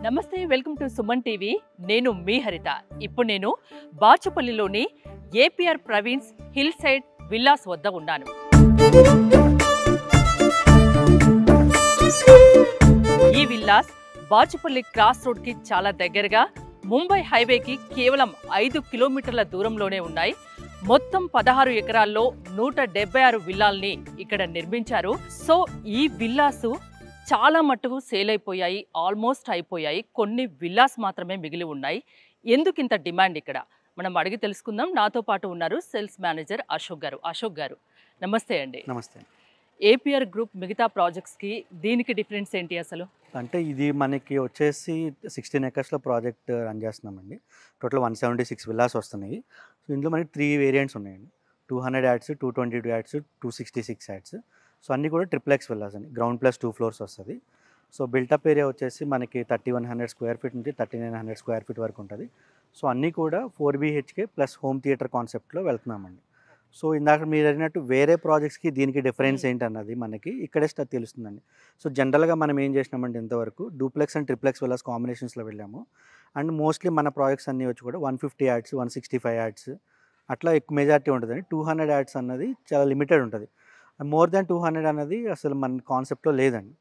నమస్తే, welcome to Suman TV. నేను మీ హరిత. ఇప్పుడు నేను బాచుపల్లిలోని APR Praveen's hill side villas వద్ద ఉన్నాను. ఈ విల్లాస్ బాచుపల్లి క్రాస్ రోడ్ కి చాలా దగ్గరగా ముంబై హైవేకి కేవలం 5 కిలోమీటర్ల దూరంలోనే ఉన్నాయి. మొత్తం 16 ఎకరాల్లో 176 విల్లాల్ని ఇక్కడ నిర్మించారు. సో ఈ విల్లాసు చాలా మట్టుకు సేల్ అయిపోయాయి, ఆల్మోస్ట్ అయిపోయాయి. కొన్ని విల్లాస్ మాత్రమే మిగిలి ఉన్నాయి. ఎందుకు ఇంత డిమాండ్ ఇక్కడ మనం అడిగి తెలుసుకుందాం. నాతో పాటు ఉన్నారు సేల్స్ మేనేజర్ అశోక్ గారు. అశోక్ గారు నమస్తే అండి. నమస్తే. ఏపీఆర్ గ్రూప్ మిగతా ప్రాజెక్ట్స్కి దీనికి డిఫరెన్స్ ఏంటి అసలు? అంటే ఇది మనకి వచ్చేసి 16 ఎకర్స్లో ప్రాజెక్ట్ రన్ చేస్తున్నామండి. టోటల్ 176 విల్లాస్ వస్తున్నాయి. సో ఇందులో మనకి 3 వేరియంట్స్ ఉన్నాయండి. 200 యాడ్స్, 222 యాడ్స్, 266 యాడ్స్. సో అన్నీ కూడా ట్రిప్లెక్స్ విల్లాస్ అండి. గ్రౌండ్ ప్లస్ 2 ఫ్లోర్స్ వస్తుంది. సో బిల్టప్ ఏరియా వచ్చేసి మనకి 3100 స్క్వేర్ ఫీట్ నుంచి 3900 స్క్వేర్ ఫీట్ వరకు ఉంటుంది. సో అన్నీ కూడా 4 BHK ప్లస్ హోమ్ థియేటర్ కాన్సెప్ట్లో వెళ్తున్నామండి. సో ఇందాక మీరు అడిగినట్టు వేరే ప్రాజెక్ట్స్కి దీనికి డిఫరెన్స్ ఏంటన్నది మనకి ఇక్కడే తెలుస్తుందండి. సో జనరల్గా మనం ఏం చేసినామంటే ఇంతవరకు డూప్లెక్స్ అండ్ ట్రిప్లెక్స్ విల్లాస్ కాంబినేషన్స్లో వెళ్ళాము. అండ్ మోస్ట్లీ మన ప్రాజెక్ట్స్ అన్నీ వచ్చి కూడా 150 యాడ్స్, 165 యాడ్స్ అట్లా ఎక్కువ మెజారిటీ ఉంటుందండి. 200 యాడ్స్ అన్నది చాలా లిమిటెడ్ ఉంటుంది. మోర్ దాన్ 200 అన్నది అసలు మన కాన్సెప్ట్లో లేదండి.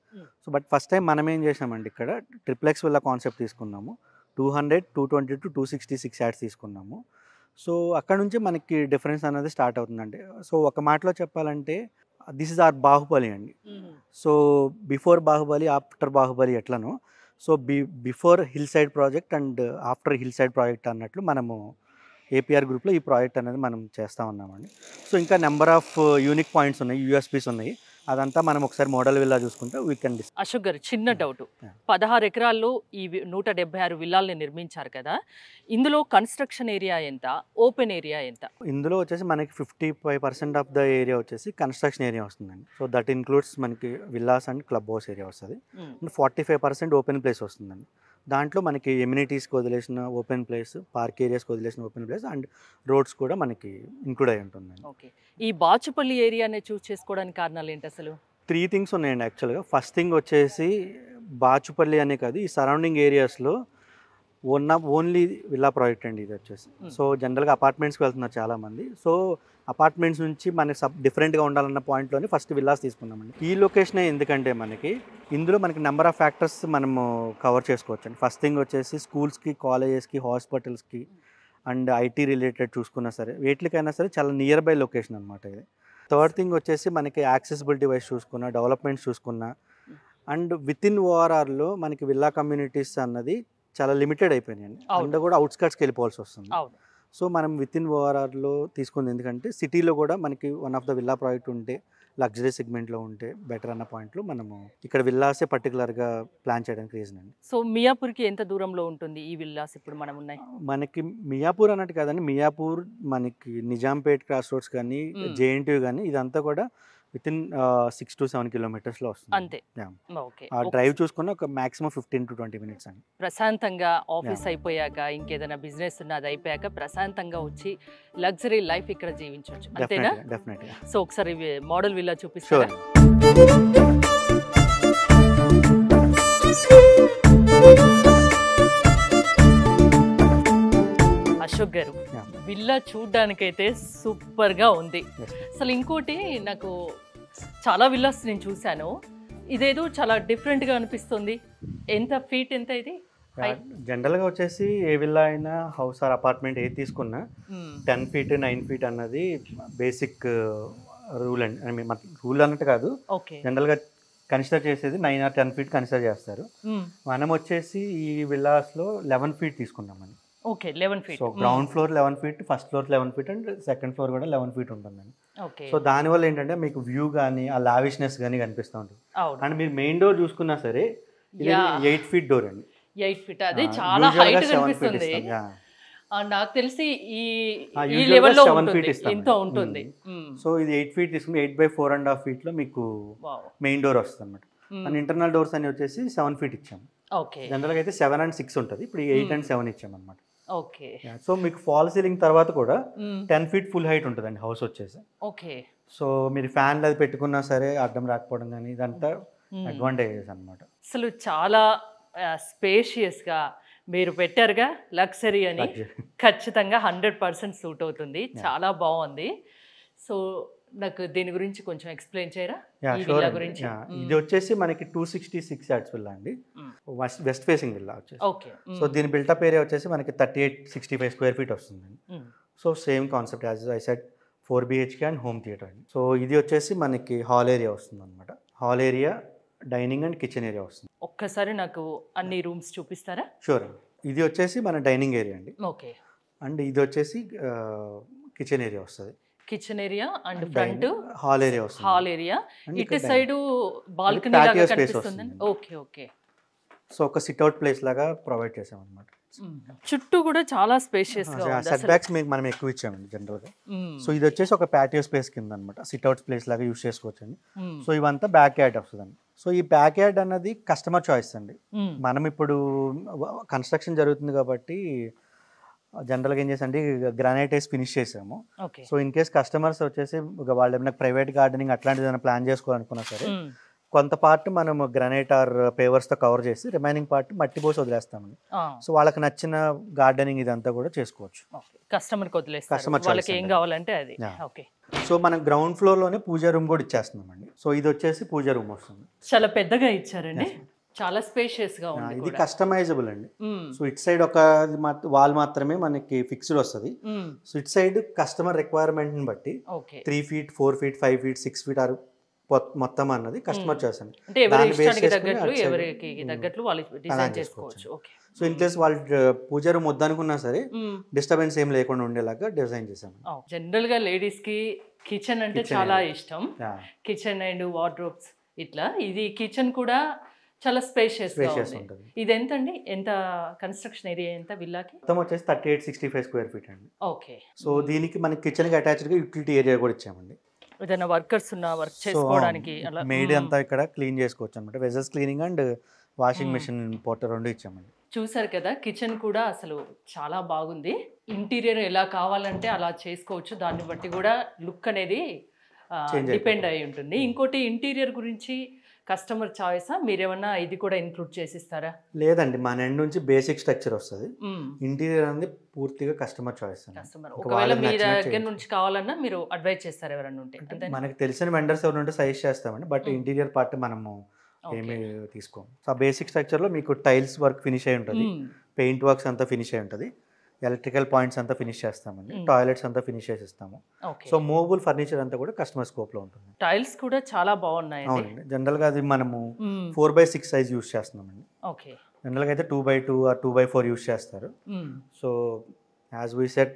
సో బట్ ఫస్ట్ టైం మనం ఏం చేసామండి, ఇక్కడ ట్రిప్లెక్స్ విల్లా కాన్సెప్ట్ తీసుకున్నాము. 200, 222, 266 యాడ్స్ తీసుకున్నాము. సో అక్కడ నుంచి మనకి డిఫరెన్స్ అనేది స్టార్ట్ అవుతుందండి. సో ఒక మాటలో చెప్పాలంటే దిస్ ఇస్ ఆర్ బాహుబలి అండి. So before Baahubali, after Baahubali ఎట్లనో, so before hill side project and after hill side project అన్నట్లు మనము ఏపీఆర్ గ్రూప్లో ఈ ప్రాజెక్ట్ అనేది మనం చేస్తూ ఉన్నామండి. సో ఇంకా నెంబర్ ఆఫ్ యూనిక్ పాయింట్స్ ఉన్నాయి, యూఎస్పీస్ ఉన్నాయి. అదంతా మనం ఒకసారి మోడల్ విల్లా చూసుకుంటే we can discuss. Ashok garu, చిన్న డౌట్. 16 ఎకరాల్లో ఈ 176 విల్లాల్ని నిర్మించారు కదా, ఇందులో కన్స్ట్రక్షన్ ఏరియా ఎంత, ఓపెన్ ఏరియా ఎంత? ఇందులో వచ్చేసి మనకి 55% ఆఫ్ ద ఏరియా వచ్చేసి కన్స్ట్రక్షన్ ఏరియా వస్తుందండి. సో దట్ ఇన్క్లూడ్స్ మనకి villas and club house area వస్తుంది. 45% ఓపెన్ ప్లేస్ వస్తుందండి. దాంట్లో మనకి ఎమ్యూనిటీస్కి వదిలేసిన ఓపెన్ ప్లేస్, పార్క్ ఏరియాస్కి వదిలేసిన ఓపెన్ ప్లేస్ అండ్ రోడ్స్ కూడా మనకి ఇంక్లూడ్ అయి ఉంటుందండి. ఓకే, ఈ బాచుపల్లి ఏరియాని చూస్ చేసుకోవడానికి కారణాలు ఏంటి అసలు? 3 థింగ్స్ ఉన్నాయండి యాక్చువల్గా. ఫస్ట్ థింగ్ వచ్చేసి బాచుపల్లి అనే కాదు, ఈ సరౌండింగ్ ఏరియాస్లో ఓన్లీ విల్లా ప్రాజెక్ట్ అండి ఇది వచ్చేసి. సో జనరల్గా అపార్ట్మెంట్స్కి వెళ్తున్నారు చాలామంది. సో అపార్ట్మెంట్స్ నుంచి మనకి డిఫరెంట్గా ఉండాలన్న పాయింట్లోనే ఫస్ట్ విల్లాస్ తీసుకున్నామండి. ఈ లొకేషనే ఎందుకంటే మనకి ఇందులో మనకి నెంబర్ ఆఫ్ ఫ్యాక్టర్స్ మనము కవర్ చేసుకోవచ్చు అండి. ఫస్ట్ థింగ్ వచ్చేసి స్కూల్స్కి, కాలేజెస్కి, హాస్పిటల్స్కి అండ్ ఐటీ రిలేటెడ్ చూసుకున్నా సరే వేటికైనా సరే చాలా నియర్ బై లొకేషన్ అనమాట ఇది. థర్డ్ థింగ్ వచ్చేసి మనకి యాక్సెసిబిలిటీ వైజ్ చూసుకున్నా, డెవలప్మెంట్స్ చూసుకున్నా అండ్ విత్ ఇన్ ఓఆర్ఆర్లో మనకి విల్లా కమ్యూనిటీస్ అన్నది చాలా లిమిటెడ్ అయిపోయినాయండి. అండ్ కూడా అవుట్స్కట్స్కి వెళ్ళిపోవాల్సి వస్తుంది. సో మనం విత్ ఇన్ ఓఆర్ఆర్లో తీసుకుంది ఎందుకంటే సిటీలో కూడా మనకి one of the villa project ఉంటే, లగ్జరీ సెగ్మెంట్లో ఉంటే బెటర్ అన్న పాయింట్లో మనము ఇక్కడ విల్లాసే పర్టికులర్గా ప్లాన్ చేయడానికి రీజన్ అండి. సో మియాపూర్కి ఎంత దూరంలో ఉంటుంది ఈ విల్లాస్ ఇప్పుడు మనం ఉన్నాయి? మనకి మియాపూర్ అన్నట్టు కాదండి, మియాపూర్ మనకి నిజాంపేట్ క్రాస్ రోడ్స్ కానీ, జేఎన్టీయూ కానీ ఇదంతా కూడా విత్ ఇన్ 6 to 7 కిలోమీటర్స్లో వస్తుంది అంతే. ఆ డ్రైవ్ చూసుకున్న ఒక మాక్సిమం 15 to 20 మినిట్స్ అండి. ప్రశాంతంగా ఆఫీస్ అయిపోయాక, ఇంకేదైనా బిజినెస్ ఉన్నది అయిపోయాక ప్రశాంతంగా వచ్చి లగ్జరీ లైఫ్ ఇక్కడ జీవించవచ్చు, అంతేనా? డెఫినెట్గా. సో ఒకసారి మోడల్ విల్లా చూపిస్తారా? అశోక్ గారు, విల్లా చూడ్డానికైతే సూపర్గా ఉంది. అసలు ఇంకోటి, నాకు చాలా విల్లాస్ నేను చూశాను, ఇదేదో చాలా డిఫరెంట్గా అనిపిస్తుంది. ఎంత ఫీట్, ఎంత ఇది? జనరల్గా వచ్చేసి ఏ విల్లా అయినా, హౌస్ ఆర్ అపార్ట్మెంట్ ఏది తీసుకున్నా 10 feet 9 feet అన్నది బేసిక్ రూల్ అండి. ఐ మీన్ రూల్ అన్నట్టు కాదు, జనరల్గా కన్సిడర్ చేసేది 9 or 10 feet కన్సిడర్ చేస్తారు. మనం వచ్చేసి ఈ విల్లాస్లో 11 feet తీసుకున్నామని. Okay, 11 feet. So ground floor 11 feet, first floor 11 feet and second floor కూడా 11 feet ఉంటుందండి. సో దానివల్ల ఏంటంటే మీకు వ్యూ కానీ ఆ లావిష్నెస్ కానీ కనిపిస్తూ ఉంటుంది. అండ్ మీరు మెయిన్ డోర్ చూసుకున్నా సరే ఇది 8 feet డోర్ అండి. 8 feet, అది చాలా హైట్ కనిపిస్తుంది. నాకు తెలిసి ఈ లెవెల్లో ఎంతో ఉంటుంది. సో ఇది 8 feet తీసుకుని 8/4.5 feet లో మీకు మెయిన్ డోర్ వస్తుంది అనమాట. అండ్ ఇంటర్నల్ డోర్స్ అని వచ్చేసి 7 feet ఇచ్చాము. జనరల్గా అయితే 7 and 6 ఉంటుంది, ఇప్పుడు 8 and 7 ఇచ్చామన్నమాట. ఓకే. సో మీకు ఫాల్ సీలింగ్ తర్వాత కూడా 10 feet ఫుల్ హైట్ ఉంటుందండి హౌస్ వచ్చేసి. ఓకే. సో మీరు ఫ్యాన్లు అది పెట్టుకున్నా సరే అడ్డం రాకపోవడం కానీ ఇదంతా అడ్వాంటేజెస్ అనమాట. అసలు చాలా స్పేషియస్గా మీరు పెట్టారుగా లగ్జరీ అని, ఖచ్చితంగా 100% సూట్ అవుతుంది. చాలా బాగుంది. సో నాకు దీని గురించి కొంచెం ఎక్స్ప్లెయిన్ చేయరా ఈ విల్లా గురించి? ఇది వచ్చేసి మనకి 266 యార్డ్స్ విల్లా అండి, వెస్ట్ ఫేసింగ్ విల్లా వచ్చేసి. ఓకే. సో దీని బిల్టప్ ఏరియా వచ్చేసి మనకి 3865 స్క్వేర్ ఫీట్ వస్తుందండి. So same concept as I said 4 BHK and home theatre అండి. సో ఇది వచ్చేసి మనకి హాల్ ఏరియా వస్తుంది అనమాట. Hall area, dining and kitchen area వస్తుంది. ఒక్కసారి నాకు అన్ని రూమ్స్ చూపిస్తారా? షూర్. ఇది వచ్చేసి మన డైనింగ్ ఏరియా అండి. ఓకే. అండ్ ఇది వచ్చేసి కిచెన్ ఏరియా వస్తుంది. Kitchen area and front hall area వస్తుంది. హాల్ ఏరియా, ఇటు సైడ్ బాల్కనీ లాగా కనిపిస్తుంది. Okay okay. సో ఒక సిట్అవుట్ ప్లేస్ లాగా ప్రొవైడ్ చేసాం అనమాట. చుట్టూ కూడా చాలా స్పేషియస్ గా ఉంది. సెట్ బ్యాక్స్ మనం ఎక్కువ ఇచ్చామండి జనరల్ గా. సో ఇది వచ్చేసి ఒక ప్యాటియో స్పేస్ కింద అనమాట, సిట్అవుట్ ప్లేస్ లాగా యూస్ చేసుకోవచ్చండి. సో ఇవంతా బ్యాక్ యార్డ్ వస్తుందండి. సో ఈ బ్యాక్ యార్డ్ అన్నది కస్టమర్ చాయిస్ అండి. మనం ఇప్పుడు కన్స్ట్రక్షన్ జరుగుతుంది కాబట్టి జనరల్గా ఏం చేసండి గ్రానైట్ వేసి ఫినిష్ చేసాము. సో ఇన్ కేస్ కస్టమర్స్ వచ్చేసి వాళ్ళు ఏమైనా ప్రైవేట్ గార్డెనింగ్ అట్లాంటిది ఏమైనా ప్లాన్ చేసుకోవాలనుకున్నా సరే కొంత పార్ట్ మనం గ్రానైట్ ఆర్ పేవర్స్తో కవర్ చేసి రిమైనింగ్ పార్ట్ మట్టి పోసి వదిలేస్తామండి. సో వాళ్ళకి నచ్చిన గార్డెనింగ్ ఇదంతా కూడా చేసుకోవచ్చు. కస్టమర్కి వదిలేస్తారు, వాళ్ళకి ఏం కావాలంటే అది. ఓకే. సో మనం గ్రౌండ్ ఫ్లోర్లోనే పూజా రూమ్ కూడా ఇచ్చేస్తున్నామండి. సో ఇది వచ్చేసి పూజా రూమ్ వస్తుంది. చాలా పెద్దగా ఇచ్చారండి, చాలా స్పేషియస్ గా ఉంది. ఇది కస్టమైజబుల్ అండి. సో ఇట్ సైడ్ ఒక వాల్ మాత్రమే మనకి ఫిక్స్డ్ వస్తుంది. So it side customer requirement ని బట్టి 3 feet 4 feet 5 feet 6 feet మొత్తం అన్నది కస్టమర్ చాయిస్ అండి. సో ఇన్ కేస్ వాళ్ళు పూజ రూమ్ వద్దనుకున్నా సరే డిస్టర్బెన్స్ ఏం లేకుండా ఉండేలాగా డిజైన్ చేసాం. జనరల్ గా లేడీస్ కి కిచెన్ అంటే చాలా ఇష్టం, కిచెన్ అండ్ వార్డ్రోబ్స్ ఇట్లా. ఇది కిచెన్ కూడా చాలా స్పేషియస్ ఉంటుంది. ఇది ఎంత అండి, ఎంత కన్స్ట్రక్షన్ ఏరియా ఎంత విల్లాకి? మొత్తం వచ్చేసి 3865 స్క్వేర్ ఫీట్ అండి. ఓకే. సో దీనికి మనకి కిచెన్ కి అటాచ్డ్ గా యూటిలిటీ ఏరియా కూడా ఇచ్చామండి. ఏదైనా వర్కర్స్ ఉన్న వర్క్ చేసుకోవడానికి అలా మేడ్ అంతా ఇక్కడ క్లీన్ చేసుకోవచ్చు అనమాట. Vessels cleaning and washing machine Porter రెండు ఇచ్చామండి. చూసారు కదా, కిచెన్ కూడా అసలు చాలా బాగుంది. ఇంటీరియర్ ఎలా కావాలంటే అలా చేసుకోవచ్చు, దాన్ని బట్టి కూడా లుక్ అనేది డిపెండ్ అయి ఉంటుంది. ఇంకోటి ఇంటీరియర్ గురించి కస్టమర్ చాయిసా, మీరేమన్నా ఇది కూడా ఇంక్లూడ్ చేసిస్తారా? లేదండి, మన ఎండ్ నుంచి బేసిక్ స్ట్రక్చర్ వస్తుంది. ఇంటీరియర్ అనేది పూర్తిగా కస్టమర్ చాయిస్. కస్టమర్ ఒకవేళ మీ దగ్గర నుంచి కావాలన్నా మీరు అడ్వైజ్ చేస్తారు ఎవరన్నా ఉంటే? మనకి తెలిసిన వెండర్స్ ఎవరు ఉంటే సజెస్ట్ చేస్తామండి, బట్ ఇంటీరియర్ పార్ట్ మనము ఏమీ తీసుకోము. సో బేసిక్ స్ట్రక్చర్ లో మీకు టైల్స్ వర్క్ ఫినిష్ అయి ఉంటుంది, పెయింట్ వర్క్స్ అంతా ఫినిష్ అయి ఉంటుంది, ఎలక్ట్రికల్ పాయింట్స్ అంతా ఫినిష్ చేస్తామండి, టాయిలెట్స్ అంతా ఫినిష్ చేసిస్తాము. సో మూవబుల్ ఫర్నిచర్ అంతా కూడా కస్టమర్ స్కోప్ లో ఉంటుంది. టైల్స్ కూడా చాలా బాగున్నాయి. అవునండి, జనరల్ గా అది మనము 4x6 సైజ్ యూస్ చేస్తున్నామండి. ఓకే. జనరల్ గా అయితే 2x2 ఆర్ 2x4 యూస్ చేస్తారు. So as we said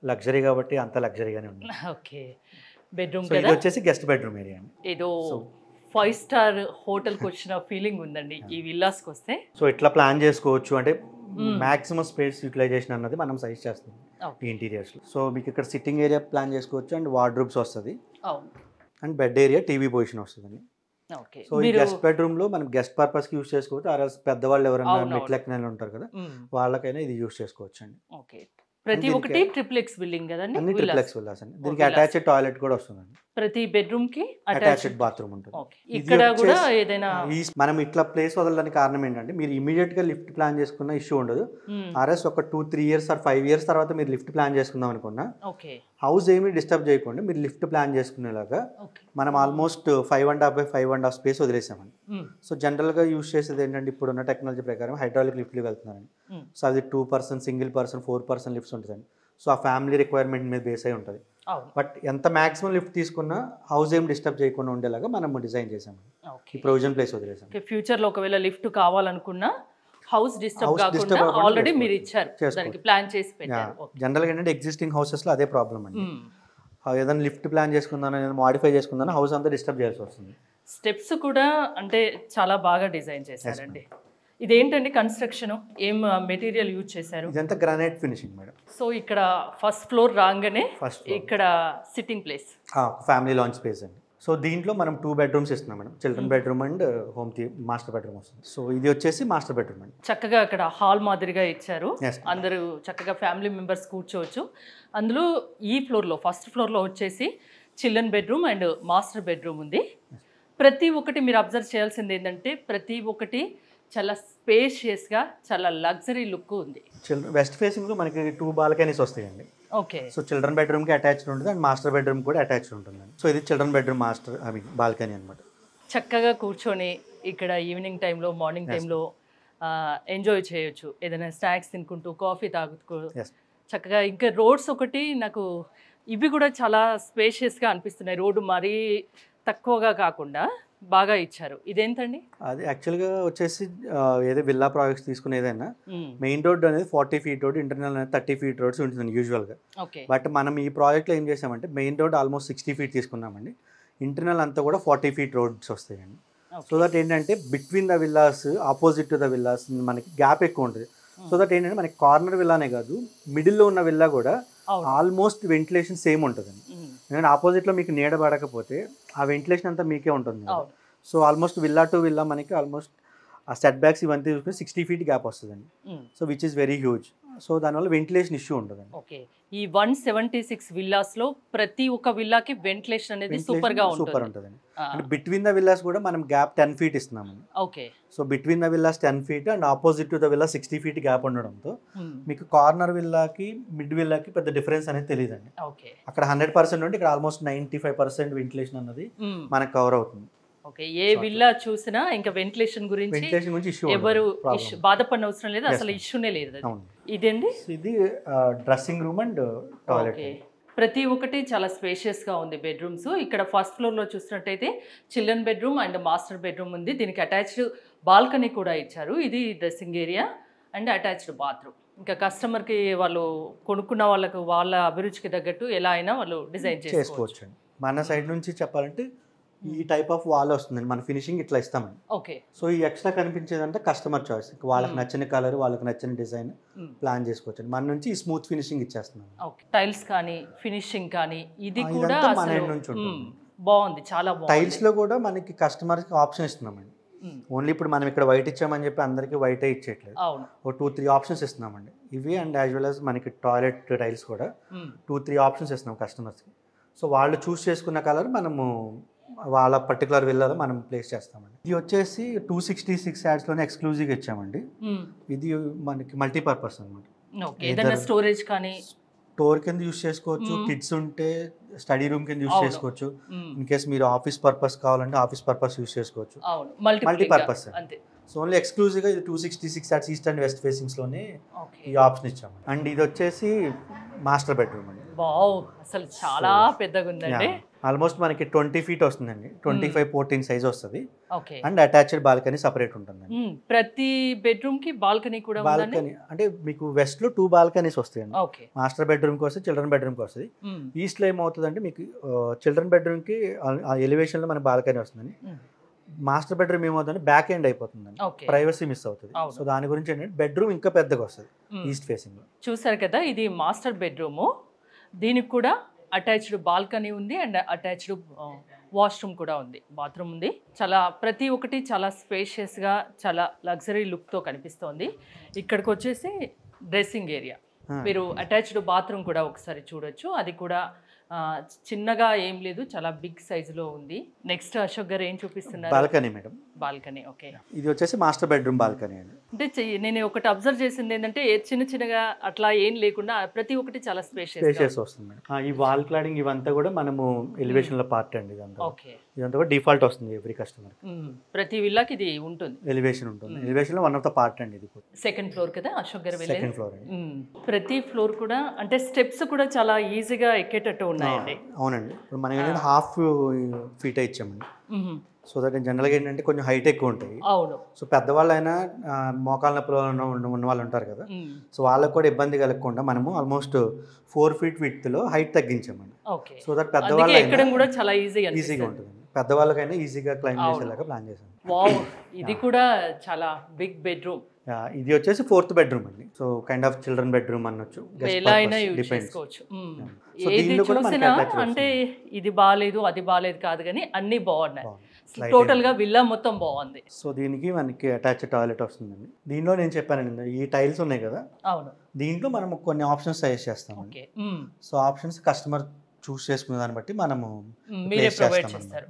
luxury కాబట్టి అంత లగ్జరీగానే ఉంది. ఓకే. బెడ్రూమ్ ఇది వచ్చేసి గెస్ట్ బెడ్రూమ్ ఏరియా అండి. ఏదో 5 star హోటల్కి వచ్చిన ఫీలింగ్ ఉందండి ఈ విల్లాస్కి వస్తే. సో ఇట్లా ప్లాన్ చేసుకోవచ్చు అంటే మాక్సిమం స్పేస్ యూటిలైజేషన్ అన్నది మనం సజెస్ట్ చేస్తాం ఈ ఇంటీరియర్స్ లో. సో మీకు ఇక్కడ సిట్టింగ్ ఏరియా ప్లాన్ చేసుకోవచ్చు అండ్ వార్డ్రోబ్స్ వస్తుంది and bed area, TV position వస్తుంది. సో ఈ గెస్ట్ బెడ్రూమ్ లో మనం గెస్ట్ పర్పస్ కి యూస్ చేసుకోవచ్చు, ఆ రోజు పెద్దవాళ్ళు ఎవరైనా మెట్లెక్కిన ఉంటారు కదా వాళ్ళకైనా ఇది యూస్ చేసుకోవచ్చు అండి. ప్రతి ఒక్కటి ట్రిప్లెక్స్ బిల్డింగ్ కదండి, అన్ని ట్రిప్లెక్స్ విల్లాస్ అండి. దీనికి అటాచ్డ్ టాయిలెట్ కూడా వస్తుందండి, ప్రతి బెడ్రూమ్ కి అటాచ్డ్ బాత్రూమ్ ఉంటుంది. ఇక్కడ కూడా ఏదైనా మనం ఇట్లా ప్లేస్ వదలడానికి కారణం ఏంటంటే మీరు ఇమీడియట్ గా లిఫ్ట్ ప్లాన్ చేసుకున్న ఇష్యూ ఉండదు. ఆర్ఎస్ ఒక 2-3 years ఆర్ 5 years తర్వాత మీరు లిఫ్ట్ ప్లాన్ చేసుకుందాం అనుకున్నా హౌస్ ఏమీ డిస్టర్బ్ చేయకుండా మీరు లిఫ్ట్ ప్లాన్ చేసుకునేలాగా మనం ఆల్మోస్ట్ 5.5 by 5.5 స్పేస్ వదిలేసామండి. సో జనరల్ గా యూస్ చేసేది ఏంటంటే ఇప్పుడున్న టెక్నాలజీ ప్రకారం హైడ్రాలిక్ లిఫ్ట్లు వెళ్తున్నారండి. సో అది 2 person, single person, 4 person lifts ఉంటుందండి. సో ఆ ఫ్యామిలీ రిక్వైర్మెంట్ మీద బేస్ అయి ఉంటుంది. బట్ ఎంత మాక్సిమం లిఫ్ట్ తీసుకున్నా హౌస్ ఏం డిస్టర్బ్ చేయకుండా ఉండేలాగా మనం డిజైన్ చేసాము. ఈ ప్రొవిజన్ ప్లేస్ వదిలేసాం. ఫ్యూచర్ లో ఒకవేళ లిఫ్ట్ కావాలనుకున్నా హౌస్ డిస్టర్బ్ కాకుండా ఆల్రెడీ మీరు ఇచ్చారు, దానికి ప్లాన్ చేసి పెట్టారు. జనరల్ గా ఏంటంటే ఎగ్జిస్టింగ్ హౌసెస్ లో అదే ప్రాబ్లం అండి. ఏదైనా లిఫ్ట్ ప్లాన్ చేసుకుందాం, ఏదైనా మాడిఫై చేసుకుందాం హౌస్ అంతా డిస్టర్బ్ చేయాల్సి వస్తుంది. స్టెప్స్ కూడా అంటే చాలా బాగా డిజైన్ చేశారండి. ఇదేంటండి కన్స్ట్రక్షన్, ఏం మెటీరియల్ యూజ్ చేశారు? ఇదంతా గ్రానైట్ ఫినిషింగ్ మేడం. సో ఇక్కడ ఫస్ట్ ఫ్లోర్ రాగానే ఇక్కడ sitting place, family launch space అండి. సో దీంట్లో మనం 2 bedrooms ఇస్తున్నాం madam, children bedroom and home master bedroom వస్తుంది. సో ఇది వచ్చేసి మాస్టర్ బెడ్రూమ్ అండి. చక్కగా అక్కడ హాల్ మాదిరిగా ఇచ్చారు, అందరూ చక్కగా ఫ్యామిలీ మెంబర్స్ కూర్చోవచ్చు. అందులో ఈ ఫ్లోర్లో ఫస్ట్ ఫ్లోర్లో వచ్చేసి children bedroom and master bedroom ఉంది. ప్రతి ఒక్కటి మీరు అబ్జర్వ్ చేయాల్సింది ఏంటంటే ప్రతి ఒక్కటి చాలా స్పేషియస్గా చాలా లగ్జరీ లుక్ ఉంది. వెస్ట్ ఫేసింగ్లో మనకి 2 బాల్కనీస్ వస్తాయండి. ఓకే. సో చిల్డ్రన్ బెడ్రూమ్కి అటాచ్డ్ ఉంటుంది అండ్ మాస్టర్ బెడ్రూమ్ కూడా అటాచ్డ్ ఉంటుందండి. సో ఇది చిల్డ్రన్ బెడ్రూమ్ మాస్టర్ బాల్కనీ అనమాట. చక్కగా కూర్చొని ఇక్కడ ఈవినింగ్ టైంలో మార్నింగ్ టైంలో ఎంజాయ్ చేయొచ్చు, ఏదైనా స్నాక్స్ తినుకుంటూ కాఫీ తాగుతూ చక్కగా. ఇంకా రోడ్స్ ఒకటి నాకు ఇవి కూడా చాలా స్పేషియస్గా అనిపిస్తున్నాయి. రోడ్డు మరీ తక్కువగా కాకుండా బాగా ఇచ్చారు. ఇదేంటండి? అది యాక్చువల్గా వచ్చేసి ఏదో విల్లా ప్రాజెక్ట్స్ తీసుకుని ఏదైనా మెయిన్ రోడ్ అనేది 40 ఫీట్ రోడ్, ఇంటర్నల్ అనేది 30 ఫీట్ రోడ్స్ ఉంటుంది యూజువల్గా. బట్ మనం ఈ ప్రాజెక్ట్లో ఏం చేసామంటే మెయిన్ రోడ్ ఆల్మోస్ట్ 60 ఫీట్ తీసుకున్నామండి. ఇంటర్నల్ అంతా కూడా 40 ఫీట్ రోడ్స్ వస్తాయండి. సో దట్ ఏంటంటే between the villas, opposite to the villas మనకి గ్యాప్ ఎక్కువ ఉంటుంది. సో దట్ ఏంటంటే మనకి కార్నర్ విల్లానే కాదు, మిడిల్లో ఉన్న విల్లా కూడా ఆల్మోస్ట్ వెంటిలేషన్ సేమ్ ఉంటుందండి. ఎందుకంటే ఆపోజిట్లో మీకు నీడ పడకపోతే ఆ వెంటిలేషన్ అంతా మీకే ఉంటుంది. So almost villa to villa మనకి ఆల్మోస్ట్ ఆ సెట్ బ్యాక్స్ ఇవంతా చూసుకుని 60 ఫీట్ గ్యాప్ వస్తుందండి. So which is very huge. So దానివల్ల వెంటిలేషన్ ఇష్యూ ఉంటుందండి. ఓకే. ఈ 176 విల్లాస్ లో ప్రతి ఒక్క విల్లాకి వెంటిలేషన్ అనేది సూపర్ గా ఉంటుందండి. అంటే బిట్వీన్ ద విల్లాస్ కూడా మనం గ్యాప్ 10 ఫీట్ ఇస్తున్నామండి. Okay. So between the villas 10 feet and opposite to the villa 60 feet gap ఉండడంతో మీకు కార్నర్ విల్లాకి మిడ్ విల్లాకి పెద్ద డిఫరెన్స్ అనేది తెలియదండి. అక్కడ 100% ఉంటే ఇక్కడ ఆల్మోస్ట్ 95% వెంటిలేషన్ అన్నది మనకు కవర్ అవుతుంది. ఓకే. ఏ విల్లా చూసినా ఇంకా వెంటిలేషన్ గురించి ఎవరు బాధపడిన అవసరం లేదు, అసలు ఇష్యూనే లేదు. ఇదేంటి? ఇది డ్రెస్సింగ్ రూమ్ అండ్ టాయిలెట్. ప్రతి ఒక్కటి చాలా స్పేషియస్ గా ఉంది బెడ్రూమ్స్. ఇక్కడ ఫస్ట్ ఫ్లోర్ లో చూసినట్టయితే children bedroom and master bedroom ఉంది. దీనికి అటాచ్డ్ బాల్కనీ కూడా ఇచ్చారు. ఇది dressing area and attached bathroom. ఇంకా కస్టమర్ కి వాళ్ళు కొనుక్కున్న వాళ్ళకు వాళ్ళ అభిరుచికి తగ్గట్టు ఎలా అయినా వాళ్ళు డిజైన్ చేసుకోవచ్చు. మన సైడ్ నుంచి చెప్పాలంటే ఈ టైప్ ఆఫ్ వాల్ వస్తుందండి, మన ఫినిషింగ్ ఇట్లా ఇస్తామండి. ఓకే. సో ఈ ఎక్స్ట్రా కనిపించేదంటే కస్టమర్ చాయిస్, వాళ్ళకి నచ్చిన కలర్, వాళ్ళకి నచ్చిన డిజైన్ ప్లాన్ చేసుకోవచ్చు. మన నుంచి ఈ స్మూత్ ఫినిషింగ్ ఇచ్చేస్తున్నాం. టైల్స్ కానీ ఫినిషింగ్ కానీ ఇది కూడా బాగుంది, చాలా బాగుంది. టైల్స్ లో కూడా మనకి కస్టమర్ కి ఆప్షన్ ఇస్తున్నామండి. ఓన్లీ ఇప్పుడు మనం ఇక్కడ వైట్ ఇచ్చామని చెప్పి అందరికి వైటే ఇచ్చేయట్లేదు. ఒక 2-3 ఆప్షన్స్ ఇస్తున్నామండి. ఇవి అండ్ యాజ్ వెల్ యాజ్ మనకి టాయిలెట్ టైల్స్ కూడా 2-3 ఆప్షన్స్ ఇస్తున్నాం కస్టమర్స్కి. సో వాళ్ళు చూస్ చేసుకున్న కలర్ మనము వాళ్ళ పర్టికులర్ విల్లాలో మనం ప్లేస్ చేస్తామండి. ఇది వచ్చేసి 266 యాడ్స్లోనే ఎక్స్క్లూజివ్గా ఇచ్చామండి. ఇది మనకి మల్టీపర్పస్ అనమాట. స్టోరేజ్ కానీ స్టోర్ కింద యూస్ చేసుకోవచ్చు, కిడ్స్ ఉంటే స్టడీ రూమ్ కింద యూస్ చేసుకోవచ్చు, ఇన్ కేస్ మీరు ఆఫీస్ పర్పస్ కావాలంటే ఆఫీస్ పర్పస్ యూస్ చేసుకోవచ్చు, మల్టీపర్పస్. సో ఓన్లీ ఎక్స్క్లూజివ్గా ఇది 266 యాడ్స్ ఈస్ట్ అండ్ వెస్ట్ ఫేసింగ్స్లోనే ఈ ఆప్షన్ ఇచ్చాము. అండ్ ఇది వచ్చేసి మాస్టర్ బెడ్రూమ్ అండి. అసలు చాలా పెద్దగా ఉందండి. ఆల్మోస్ట్ మనకి 20 ఫీట్ వస్తుందండి, 25-14 సైజ్ వస్తుంది. అండ్ అటాచ్డ్ బాల్కనీ సపరేట్ ఉంటుందండి. ప్రతి బెడ్రూమ్ కి బాల్కనీ కూడా బాల్కనీ అంటే మీకు వెస్ట్ లో 2 బాల్కనీస్ వస్తాయండి. మాస్టర్ బెడ్రూమ్ కి వస్తుంది, చిల్డ్రన్ బెడ్రూమ్ కి వస్తుంది. ఈస్ట్ లో ఏమవుతుందంటే మీకు చిల్డ్రన్ బెడ్రూమ్ కి ఎలివేషన్ లో మన బాల్కనీ వస్తుందండి. మాస్టర్ బెడ్రూమ్ ఏమవుతుందంటే బ్యాక్ ఎండ్ అయిపోతుందండి, ప్రైవసీ మిస్ అవుతుంది. సో దాని గురించి ఏంటంటే బెడ్రూమ్ ఇంకా పెద్దగా వస్తుంది ఈస్ట్ ఫేసింగ్ లో. చూసారు కదా, ఇది మాస్టర్ బెడ్రూమ్. దీనికి కూడా అటాచ్డ్ బాల్కనీ ఉంది అండ్ అటాచ్డ్ వాష్రూమ్ కూడా ఉంది, బాత్రూమ్ ఉంది. చాలా ప్రతి ఒక్కటి చాలా స్పేషియస్గా చాలా లగ్జరీ లుక్తో కనిపిస్తోంది. ఇక్కడికి వచ్చేసి డ్రెస్సింగ్ ఏరియా, మీరు అటాచ్డ్ బాత్రూమ్ కూడా ఒకసారి చూడొచ్చు. అది కూడా చిన్నగా ఏం లేదు, చాలా బిగ్ సైజులో ఉంది. నెక్స్ట్ అశోక్ గారు ఏం చూపిస్తున్నారు? Balcony madam. బాల్కనీ. ఓకే. ఇది వచ్చేసి మాస్టర్ బెడ్రూమ్ బాల్కనీ అండి. అంటే నేను ఒకటి అబ్జర్వ్ చేసింది ఏంటంటే చిన్న చిన్నగా అట్లా ఏం లేకుండా ప్రతి ఒక్కటి చాలా స్పేషియస్ వస్తుంది. ఈ వాల్ క్లాడింగ్ ఇవంతా కూడా మనము ఎలివేషన్ లో పార్ట్ అండి. ఇదంతా కూడా డిఫాల్ట్ వస్తుంది ఎవ్రీ కస్టమర్. ప్రతి విల్లాకి ఇది ఉంటుంది, ఎలివేషన్ ఉంటుంది. ఎలివేషన్ లో వన్ ఆఫ్ ద పార్ట్ అండి. ఇది సెకండ్ ఫ్లోర్ కదా అశోక్ గారు? సెకండ్ ఫ్లోర్ అండి. ప్రతి ఫ్లోర్ కూడా అంటే స్టెప్స్ కూడా చాలా ఈజీగా ఎక్కేటట్టు ఉన్నాయండి. అవునండి. ఇప్పుడు మనం ఏంటంటే 1/2 ఫీట్ ఇచ్చామండి. సో దట్ జనరల్గా ఏంటంటే కొంచెం హైట్ ఎక్కువ ఉంటాయి. అవును. సో పెద్దవాళ్ళైనా మోకాళ్ళ నొప్పులు ఉన్న వాళ్ళు ఉంటారు కదా, సో వాళ్ళకి కూడా ఇబ్బంది కలగకుండా మనము ఆల్మోస్ట్ 4 ఫీట్ విడ్త్లో హైట్ తగ్గించామండి. సో దట్ పెద్దవాళ్ళు ఈజీగా ఉంటుంది, పెద్దవాళ్ళకైనా ఈజీగా క్లైమ్ చేసేలాగా ప్లాన్ చేశాను. వావ్, ఇది కూడా చాలా బిగ్ బెడ్రూమ్. ఇది వచ్చేసి 4th బెడ్రూమ్ అండి. So kind of children bedroom అనొచ్చు, ఎలా అయినా యూజ్ చేసుకోవచ్చు. ఏది చూసినా అంటే ఇది బాగాలేదు అది బాగాలేదు కాదు కానీ అన్ని బాగున్నాయి. టోటల్ గా విల్లా మొత్తం బాగుంది. సో దీనికి మనకి అటాచ్ టాయిలెట్ వస్తుందండి. దీనిలో నేను చెప్పానండి ఈ టైల్స్ ఉన్నాయి కదా, అవును, దీంట్లో మనం కొన్ని ఆప్షన్స్ సజెస్ట్ చేస్తాం. సో ఆప్షన్స్ కస్టమర్ చూస్ చేసుకునే దాన్ని బట్టి మనము ప్రొవైడ్ చేస్తారు.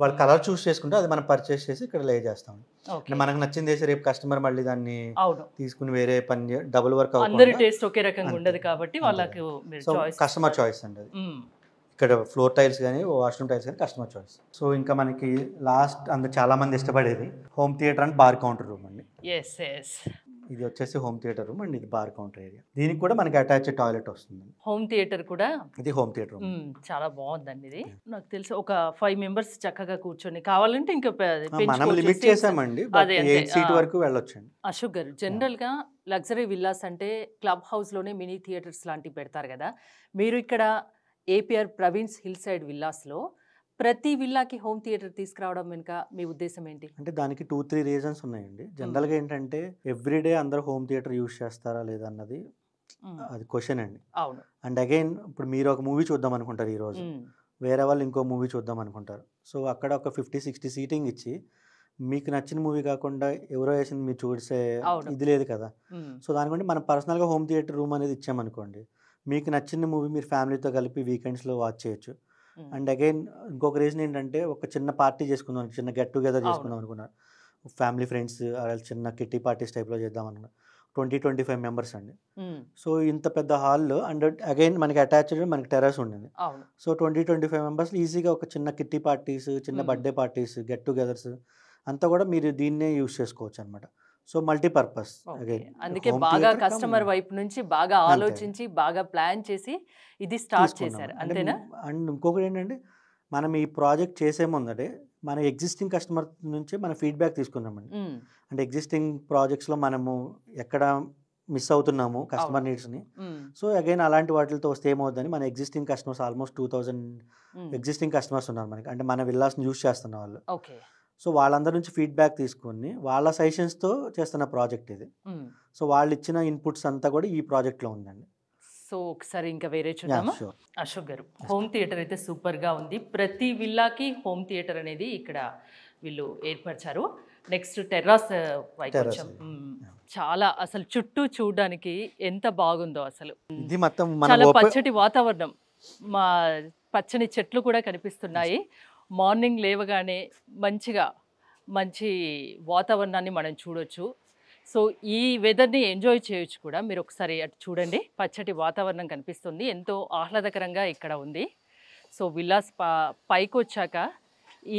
వాళ్ళు కలర్ చూస్ చేసుకుంటే అది మనం పర్చేస్ చేసి ఇక్కడ లే చేస్తాం. ఓకే. అంటే మనకు నచ్చింది వేసి రేపు కస్టమర్ మళ్ళీ దాన్ని అవును. తీసుకుని వేరే పని డబుల్ వర్క్ అందరి అవ్వకుండా టేస్ట్ ఒకే రకంగా అంతే. ఉండదు కాబట్టి అంతే. వాళ్ళకు మీరు సో చాయిస్ కస్టమర్ చాయిస్ అండి అది. ఇక్కడ ఫ్లోర్ టైల్స్ కానీ వాష్రూమ్ టైల్స్ కానీ కస్టమర్ చాయిస్. సో ఇంకా మనకి లాస్ట్ అందరు చాలా మంది ఇష్టపడేది home theatre and bar counter room అండి. Yes yes. ఇది వచ్చేసి హోమ్ థియేటర్ రూమ్ అండ్ ఇది బార్ కౌంటర్ ఏరియా. దీనికి కూడా మనకి అటాచ్డ్ టాయిలెట్ వస్తుంది. హోమ్ థియేటర్ కూడా ఇది హోమ్ థియేటర్ రూమ్. చాలా బాగుందండి ఇది. నాకు తెలిసి ఒక 5 మెంబర్స్ చక్కగా కూర్చొని కావాలంటే ఇంకా మనం లిమిట్ చేసామండి, అదే అంతే. 8 సీట్ వరకు వెళ్ళొచ్చండి. అశోక్ గారు, జనరల్ గా లగ్జరీ విల్లాస్ అంటే క్లబ్ హౌస్ లోనే మినీ థియేటర్స్ లాంటివి పెడతారు కదా. మీరు ఇక్కడ APR Praveen's hill side villas లో ప్రతి విల్లాకి హోమ్ థియేటర్ తీసుకురావడం వెనుక మీ ఉద్దేశం ఏంటి? అంటే దానికి 2-3 రీజన్స్ ఉన్నాయండి. జనరల్గా ఏంటంటే ఎవ్రీడే అందరూ హోమ్ థియేటర్ యూజ్ చేస్తారా లేదా అన్నది అది క్వశ్చన్ అండి. అవును. అండ్ అగైన్ ఇప్పుడు మీరు ఒక మూవీ చూద్దాం అనుకుంటారు ఈరోజు, వేరే వాళ్ళు ఇంకో మూవీ చూద్దాం అనుకుంటారు. సో అక్కడ ఒక 50-60 సీటింగ్ ఇచ్చి మీకు నచ్చిన మూవీ కాకుండా ఎవరో వేసింది మీరు చూసే ఇది లేదు కదా. సో దానికంటే మనం పర్సనల్గా హోమ్ థియేటర్ రూమ్ అనేది ఇచ్చామనుకోండి, మీకు నచ్చిన మూవీ మీరు ఫ్యామిలీతో కలిపి వీకెండ్స్లో వాచ్ చేయొచ్చు. అండ్ అగైన్ ఇంకొక రీజన్ ఏంటంటే ఒక చిన్న పార్టీ చేసుకుందాం, చిన్న గెట్ టుగెదర్ చేసుకుందాం అనుకున్నారు, ఫ్యామిలీ ఫ్రెండ్స్ చిన్న కిట్టి పార్టీస్ టైప్లో చేద్దాం అనుకున్నారు. 20-25 మెంబర్స్ అండి. సో ఇంత పెద్ద హాల్లో అండ్ అగైన్ మనకి అటాచ్డ్ మనకి టెర్రస్ ఉండింది. సో 20-25 మెంబర్స్ ఈజీగా ఒక చిన్న కిట్టి పార్టీస్, చిన్న బర్త్డే పార్టీస్, గెట్ టుగెదర్స్ అంతా కూడా మీరు దీన్నే యూజ్ చేసుకోవచ్చు అనమాట. So multipurpose. అందుకే బాగా కస్టమర్ వైపు నుంచి బాగా ఆలోచించి బాగా ప్లాన్ చేసి ఇది స్టార్ట్ చేశారు, అంతేనా? అండ్ ఇంకొకటి ఏంటంటే మనం ఈ ప్రాజెక్ట్ చేసే ముందటే మన ఎగ్జిస్టింగ్ కస్టమర్ నుంచి మన ఫీడ్బ్యాక్ తీసుకున్నామండి. అంటే ఎగ్జిస్టింగ్ ప్రాజెక్ట్స్లో మనము ఎక్కడ మిస్ అవుతున్నాము కస్టమర్ నీడ్స్ని. సో అగైన్ అలాంటి వాటితో వస్తే ఏమవుతుందని మన existing customers almost 2000 existing customers ఉన్నారు మనకి. అంటే మన విల్లాస్ని యూజ్ చేస్తున్న వాళ్ళు. సో వాళ్ళందరి నుంచి ఫీడ్బ్యాక్ తీసుకొని వాళ్ళ సజెషన్స్తో చేస్తున్న ప్రాజెక్ట్ ఇది. సో వాళ్ళు ఇచ్చిన ఇన్పుట్స్ అంతా కూడా ఈ ప్రాజెక్ట్లో ఉందండి. సో ఒకసారి ఇంకా వేరే చూద్దామా? అశోక్ గారు, హోమ్ థియేటర్ అయితే సూపర్గా ఉంది. ప్రతి విల్లాకి హోమ్ థియేటర్ అనేది ఇక్కడ వీళ్ళు ఏర్పరిచారు. నెక్స్ట్ టెర్రాస్ వైపు వచ్చాం. చాలా అసలు చుట్టూ చూడడానికి ఎంత బాగుందో అసలు. ఇది మొత్తం చాలా పచ్చటి వాతావరణం, మా పచ్చని చెట్లు కూడా కనిపిస్తున్నాయి. మార్నింగ్ లేవగానే మంచి వాతావరణాన్ని మనం చూడొచ్చు. సో ఈ వెదర్ని ఎంజాయ్ చేయొచ్చు కూడా. మీరు ఒకసారి అటు చూడండి, పచ్చటి వాతావరణం కనిపిస్తుంది, ఎంతో ఆహ్లాదకరంగా ఇక్కడ ఉంది. సో విల్లాస్ పైకి వచ్చాక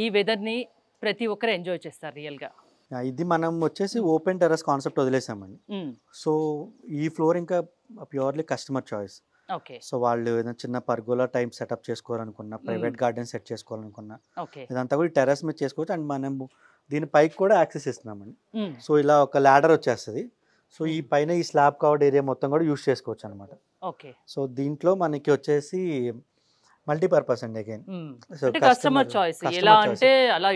ఈ వెదర్ని ప్రతి ఒక్కరు ఎంజాయ్ చేస్తారు రియల్గా. ఇది మనం వచ్చేసి ఓపెన్ టెర్రస్ కాన్సెప్ట్ వదిలేసామండి. సో ఈ ఫ్లోర్ ఇంకా purely customer choice. Okay. So వాళ్ళు ఏదైనా చిన్న పర్గోలా టైం సెటప్ చేసుకోవాలనుకున్నా, ప్రైవేట్ గార్డెన్ సెట్ చేసుకోవాలనుకున్నా ఇదంతా కూడా టెర్రస్ మీద చేసుకోవచ్చు. అండ్ మనం దీని పైకి కూడా యాక్సెస్ ఇస్తున్నామండి. సో ఇలా ఒక ల్యాడర్ వచ్చేస్తుంది. సో ఈ పైన ఈ స్లాబ్ కవర్డ్ ఏరియా మొత్తం కూడా యూజ్ చేసుకోవచ్చు అనమాట. ఓకే. సో దీంట్లో మనకి వచ్చేసి మల్టీపర్పస్ అండి. అగైన్ కస్టమర్ చాయిస్ ఎలా అంటే అలా